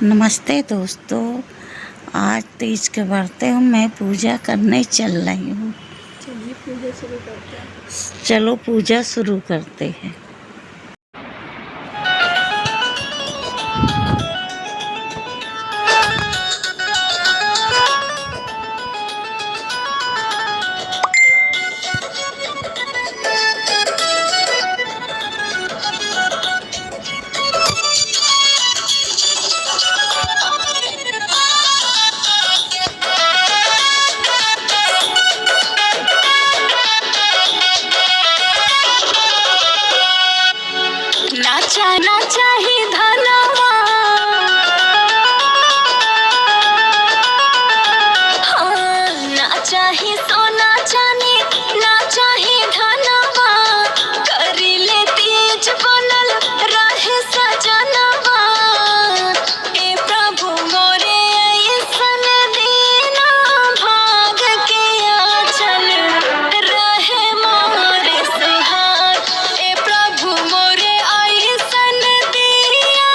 नमस्ते दोस्तों, आज तीज के बर्ते हूँ। मैं पूजा करने चल रही हूँ। चलिए पूजा शुरू करते हैं। चलो पूजा शुरू करते हैं। नाचा ही धनवा, हाँ, नाचा ही सोना चांदी, नाचा ही धनवा, करी ले तीज बनल रहे सजनवा। ए प्रभु मोरे ऐसन दीना, भाग के आंचल रहे मोरे सुहाग। ए प्रभु मोरे ऐसन दिया,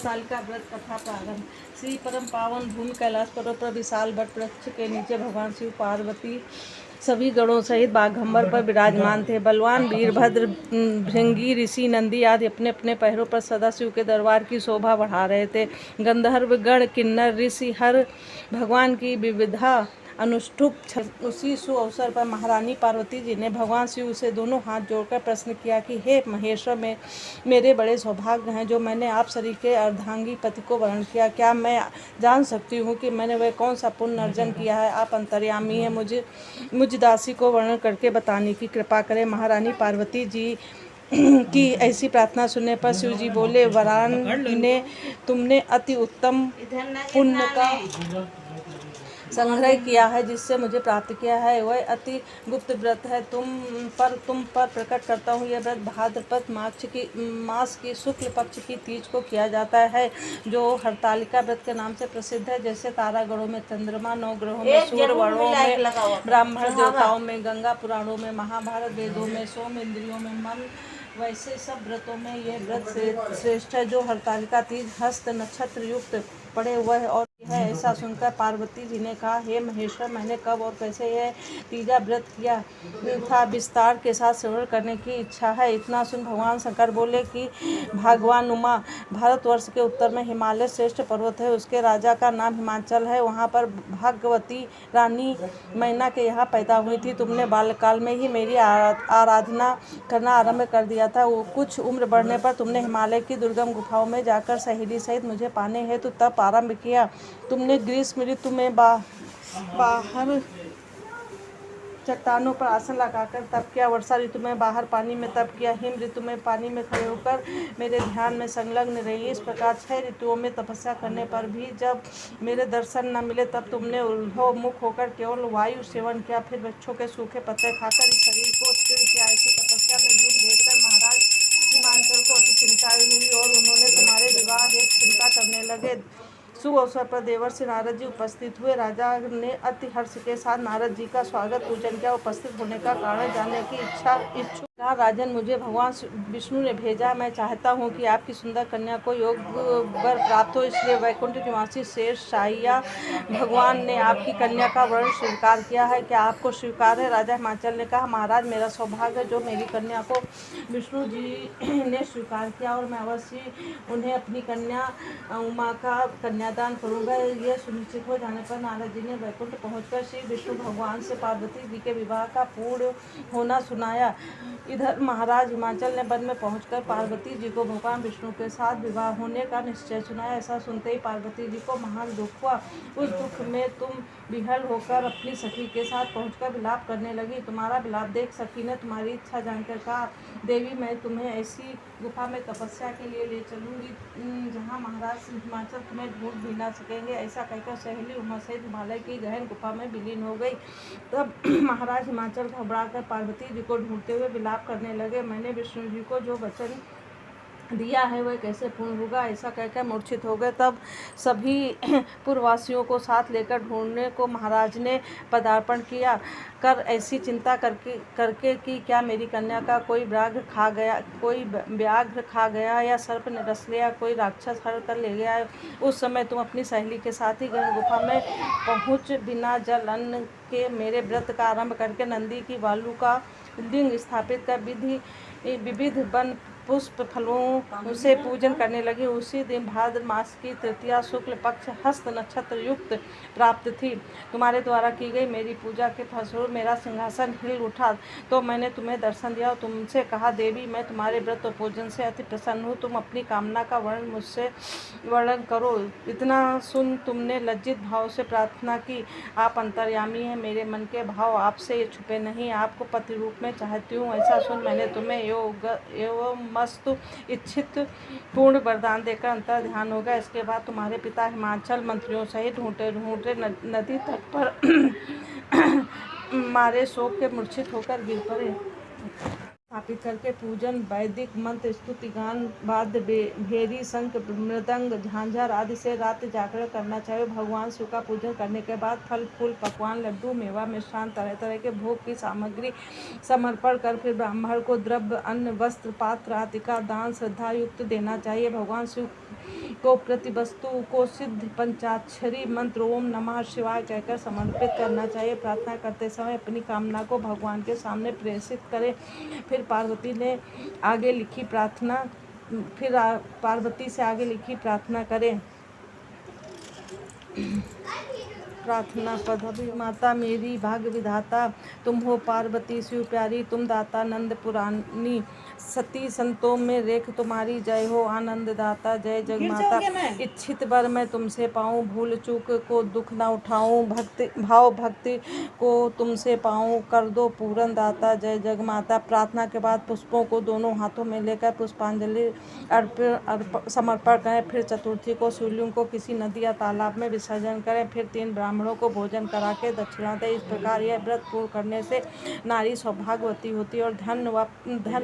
हरतालिका व्रत कथा प्रारंभ। श्री परम पावन भूमि कैलाश पर्वत पर विशाल वट वृक्ष के नीचे भगवान शिव पार्वती सभी गणों सहित बाघंबर पर विराजमान थे। बलवान वीरभद्र, भृंगी ऋषि, नंदी आदि अपने अपने पैरों पर सदा शिव के दरबार की शोभा बढ़ा रहे थे। गंधर्व गण, किन्नर, ऋषि हर भगवान की विविधा अनुष्ठुप। उसी सुअवसर पर महारानी पार्वती जी ने भगवान शिव से दोनों हाथ जोड़कर प्रश्न किया कि हे महेश्वर, में मेरे बड़े सौभाग्य हैं जो मैंने आप सरीखे अर्धांगी पति को वर्ण किया। क्या मैं जान सकती हूँ कि मैंने वह कौन सा पुण्य अर्जन किया है? आप अंतर्यामी हैं, मुझ दासी को वर्णन करके बताने की कृपा करें। महारानी पार्वती जी की ऐसी प्रार्थना सुनने पर शिव जी बोले, वरान ने तुमने अति उत्तम पुण्य का संग्रह किया है जिससे मुझे प्राप्त किया है। वह अति गुप्त व्रत है। तुम पर प्रकट करता हूँ। यह व्रत भाद्रपद मास की शुक्ल पक्ष की तीज को किया जाता है, जो हरतालिका व्रत के नाम से प्रसिद्ध है। जैसे तारागणों में चंद्रमा, 9 ग्रहों में सूर्य, वर्णों में ब्राह्मण, देवताओं में गंगा, पुराणों में महाभारत, वेदों में सोम, इंद्रियों में मन, वैसे सब व्रतों में यह व्रत श्रेष्ठ है। जो हरतालिका तीज हस्त नक्षत्र युक्त पड़े हुए है। और यह ऐसा सुनकर पार्वती जी ने कहा, हे महेश्वर, मैंने कब और कैसे यह तीजा व्रत किया था, विस्तार के साथ श्रवण करने की इच्छा है। इतना सुन भगवान शंकर बोले कि भगवान उमा, भारतवर्ष के उत्तर में हिमालय श्रेष्ठ पर्वत है, उसके राजा का नाम हिमाचल है। वहाँ पर भागवती रानी मैना के यहाँ पैदा हुई थी। तुमने बाल्यकाल में ही मेरी आराधना करना आरंभ कर दिया था। कुछ उम्र बढ़ने पर तुमने हिमालय की दुर्गम गुफाओं में जाकर सहेली सहित मुझे पाने हेतु तप आरंभ किया। तुमने ग्रीष्म ऋतु में बाहर चट्टानों पर आसन लगाकर तप किया। वर्षा ऋतु में बाहर पानी में तप किया। हिम ऋतु में पानी में खड़े होकर मेरे ध्यान में संलग्न रही। इस प्रकार 6 ऋतुओं में तपस्या करने पर भी जब मेरे दर्शन न मिले, तब तुमने उल्होमुख होकर केवल वायु सेवन किया। फिर वृक्षों के सूखे पत्ते खाकर इस शरीर को स्थिर किया। ऐसी तपस्या में डूब देखकर महाराज हिमाचल को अति चिंता हुई और उन्होंने तुम्हारे विवाह हेतु चिंता करने लगे। शुभ अवसर पर देवर्षि नारद जी उपस्थित हुए। राजा ने अति हर्ष के साथ नारद जी का स्वागत पूजन किया। उपस्थित होने का कारण जानने की इच्छुक कहा, राजन, मुझे भगवान विष्णु ने भेजा। मैं चाहता हूँ कि आपकी सुंदर कन्या को योग्य वर प्राप्त हो, इसलिए वैकुंठ निवासी शेष शाहिया भगवान ने आपकी कन्या का वर्ण स्वीकार किया है। क्या आपको स्वीकार है? राजा हिमाचल ने कहा, महाराज, मेरा सौभाग्य है जो मेरी कन्या को विष्णु जी ने स्वीकार किया और मैं अवश्य उन्हें अपनी कन्या उमा का कन्यादान करूंगा। यह सुनिश्चित हो जाने पर नारद जी ने वैकुंठ पहुंचकर श्री विष्णु भगवान से पार्वती जी के विवाह का पूर्ण होना सुनाया। इधर महाराज हिमाचल ने वन में पहुंचकर पार्वती जी को भगवान विष्णु के साथ विवाह होने का निश्चय सुनाया। ऐसा सुनते ही पार्वती जी को महान दुख हुआ। उस दुख में तुम विह्वल होकर अपनी सखी के साथ पहुंचकर विलाप करने लगी। तुम्हारा विलाप देख सखी ने तुम्हारी इच्छा जानकर कहा, देवी, मैं तुम्हें ऐसी गुफा में तपस्या के लिए ले चलूंगी जहाँ महाराज हिमाचल तुम्हें ढूंढ भी ना सकेंगे। ऐसा कहकर सहेली उमा सहित हिमालय की गहन गुफा में विलीन हो गई। तब महाराज हिमाचल घबराकर पार्वती जी को ढूंढते हुए विलाप करने लगे। मैंने विष्णु जी को जो वचन दिया है वह कैसे पूर्ण होगा, ऐसा कहकर मूर्छित हो गए। तब सभी पूर्ववासियों को साथ लेकर ढूंढने को महाराज ने पदार्पण किया। कर ऐसी चिंता करके कि क्या मेरी कन्या का कोई व्याघ्र खा गया या सर्प ने रस लिया, कोई राक्षस हर कर ले गया है। उस समय तुम अपनी सहेली के साथ ही गहन गुफा में पहुँच बिना जल अन्न के मेरे व्रत का आरंभ करके नंदी की बालू का लिंग स्थापित कर विविध वन पुष्प फलों से पूजन करने लगे। उसी दिन भाद्र मास की तृतीया शुक्ल पक्ष हस्त नक्षत्र युक्त प्राप्त थी। तुम्हारे द्वारा की गई मेरी पूजा के फलस्वरूप मेरा सिंहासन हिल उठा तो मैंने तुम्हें दर्शन दिया और तुमसे कहा, देवी, मैं तुम्हारे व्रत और पूजन से अति प्रसन्न हूँ। तुम अपनी कामना का वर्णन करो। इतना सुन तुमने लज्जित भाव से प्रार्थना की, आप अंतर्यामी हैं, मेरे मन के भाव आपसे छुपे नहीं, आपको पति रूप में चाहती हूँ। ऐसा सुन मैंने तुम्हें एवं मस्तु इच्छित पूर्ण वरदान देकर अंतर ध्यान हो गया। इसके बाद तुम्हारे पिता हिमाचल मंत्रियों सहित ढूंढते नदी तट पर मारे शोक के मूर्छित होकर गिर पड़े। स्थापित करके पूजन, वैदिक मंत्र, स्तुति गान, वाद्य, भेरी, शंख, मृदंग, झांझर आदि से रात जागरण करना चाहिए। भगवान शिव का पूजन करने के बाद फल फूल, पकवान, लड्डू, मेवा, मिष्ठान, तरह तरह के भोग की सामग्री समर्पण कर फिर ब्राह्मण को द्रव्य, अन्न, वस्त्र, पात्र आदि का दान श्रद्धा युक्त देना चाहिए। भगवान शिव को प्रति वस्तु को सिद्ध पंचाक्षरी मंत्र ओम नमः शिवाय कहकर समर्पित करना चाहिए। प्रार्थना करते समय अपनी कामना को भगवान के सामने प्रेषित करें। फिर पार्वती से आगे लिखी प्रार्थना करें। प्रार्थना पद। माता मेरी भाग्य विधाता तुम हो, पार्वती शिव प्यारी तुम दाता, नंद पुरानी सती संतों में रेख तुम्हारी, जय हो आनंद दाता जय जगमाता। इच्छित वर मैं तुमसे पाऊँ, भूल चूक को दुख न उठाऊँ, भक्ति को तुमसे पाऊँ, कर दो पूरन दाता जय जगमाता। प्रार्थना के बाद पुष्पों को दोनों हाथों में लेकर पुष्पांजलि समर्पण करें। फिर चतुर्थी को शिवलिंग को किसी नदी या तालाब में विसर्जन करें। फिर 3 ब्राह्मणों को भोजन करा के दक्षिणा दें। इस प्रकार यह व्रत पूर्ण करने से नारी सौभाग्यवती होती है और धन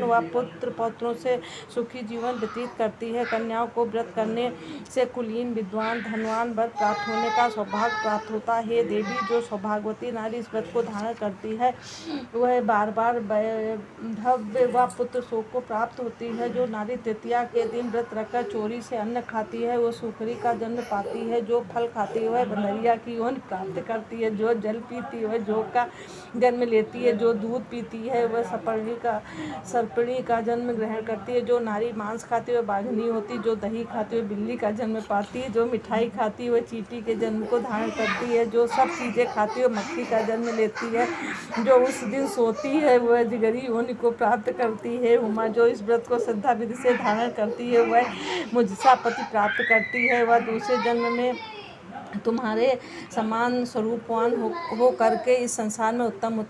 व पुत्र पौत्रों से सुखी जीवन व्यतीत करती है। कन्याओं को व्रत करने से कुलीन विद्वान धनवान वर प्राप्त होने का सौभाग्य प्राप्त होता है। हे देवी, जो सौभाग्यवती नारी इस व्रत को धारण करती है वह बार बार वैधव्य व पुत्र शोक को प्राप्त होती है। जो नारी तृतीया के दिन व्रत रखकर चोरी से अन्न खाती है वो सुकरी का जन्म पाती है। जो फल खाती है वह बंदरिया की योनि प्राप्त करती है। जो जल पीती है वह जोग का जन्म लेती है। जो दूध पीती है वह सर्पणी का जन्म ग्रहण करती है। जो नारी मांस खाती है वह बाघनी होती है। जो दही खाती है वह बिल्ली का जन्म पाती है। जो मिठाई खाती है वह चींटी के जन्म को धारण करती है। जो सब चीज़ें खाती है वह मक्खी का जन्म लेती है। जो उस दिन सोती है वह जिगरी योनि को प्राप्त करती है। उमा, जो इस व्रत को श्रद्धा विधि से धारण करती है वह मुझसा पति प्राप्त करती है। वह दूसरे जन्म में तुम्हारे समान स्वरूपवान हो करके इस संसार में उत्तम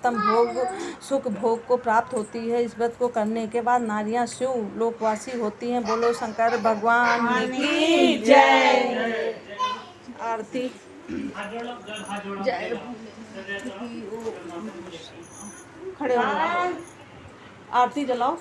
सुख भोग को प्राप्त होती है। इस व्रत को करने के बाद नारियां शिव लोकवासी होती हैं। बोलो शंकर भगवान की जय। आरती जय। खड़े हो, आरती जलाओ।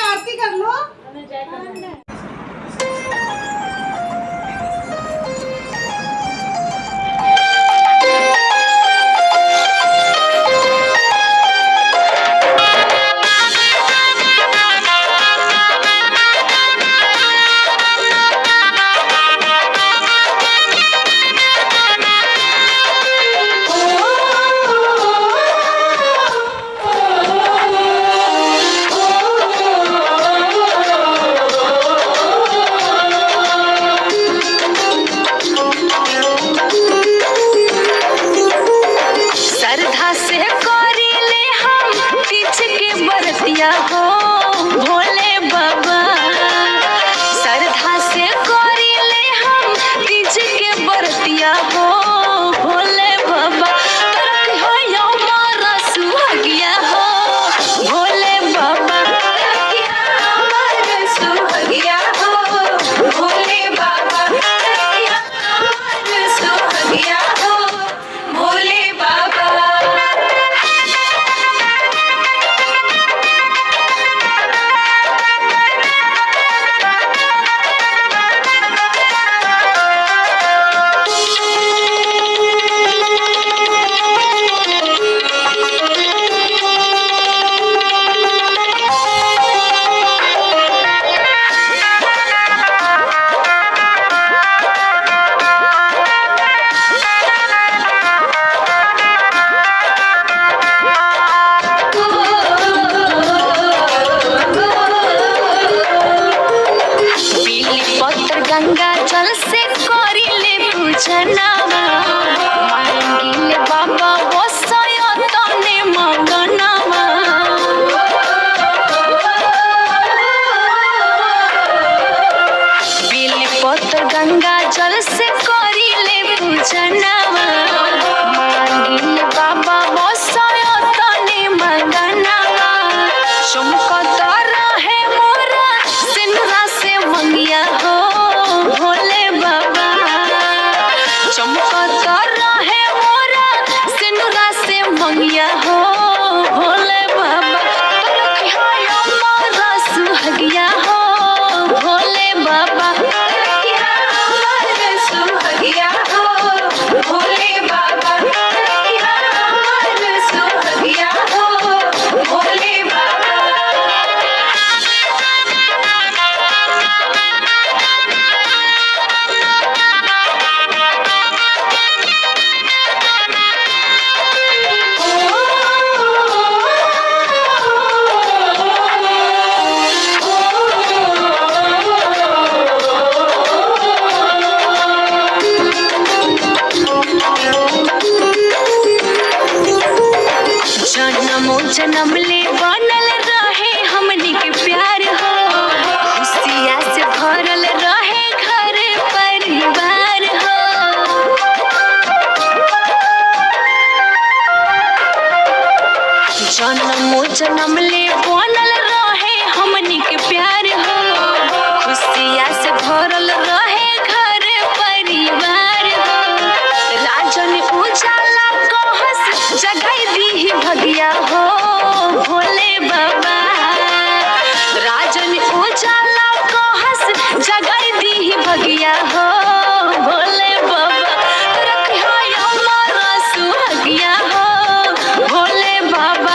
आरती कर लो। सुहगिया हो भोले बाबा श्रद्धा से करी ले हम तीज के बरतिया हो भोले बाबा तरक हो यो मारा सुहगिया हो भोले बाबा सुहगिया हो भोले बाबा सुहगिया हो भोले बाबा। गंगा जल से करिले पूजनावा मांगिले बाबा बसय तने मगनावा बिलपत्र गंगा जल से करिले पूजनावा मांगिले बाबा बसय तने मगनावा चमकत रहे मोरा सिंदूरा से मंगिया हो भोले बाबा चमकत रहे मोरा सिंदूरा से मंगिया हो भोले बाबा तरकिया मोरा सुहगिया हो भोले बाबा सुहगिया हो भोले बाबा सुहगिया हो भोले बाबा। जन्मों जन्म ले बनल रहे हमनी के प्यार हो खुशिया से भरल रहे घर परिवार हो जन्मों जन्म ले बनल रहे हमनी के प्यार हो खुशिया से भरल रहे घर परिवार हो राजन उजाला कहस जगाई दी भगिया हो भोले बाबा राजन उजाला कहस जगाई दी भगिया हो भोले बाबा रखिया यो मारा सुहगिया हो भोले बाबा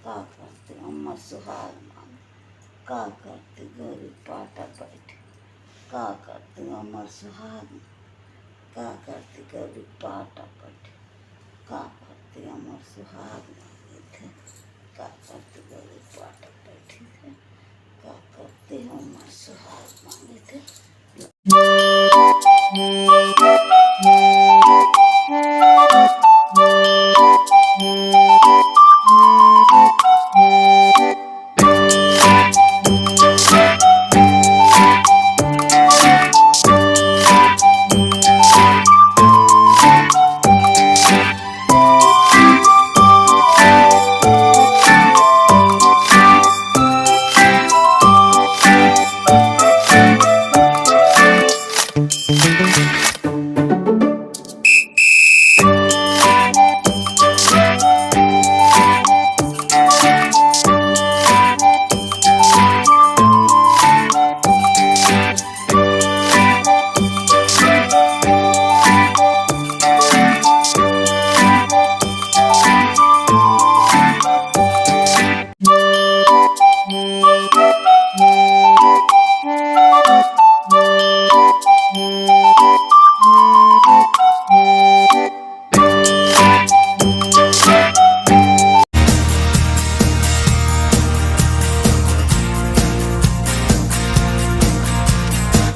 का करते अम्मा सुहाग मांग का करते गरीब पाटा बैठ का करते अमर सुहाग का करते गरीब पाटा बैठ का करते अमर सुहाग मांगे थे का करते गरीब पाटा बैठे थे का करते अमर सुहाग मांगे थे।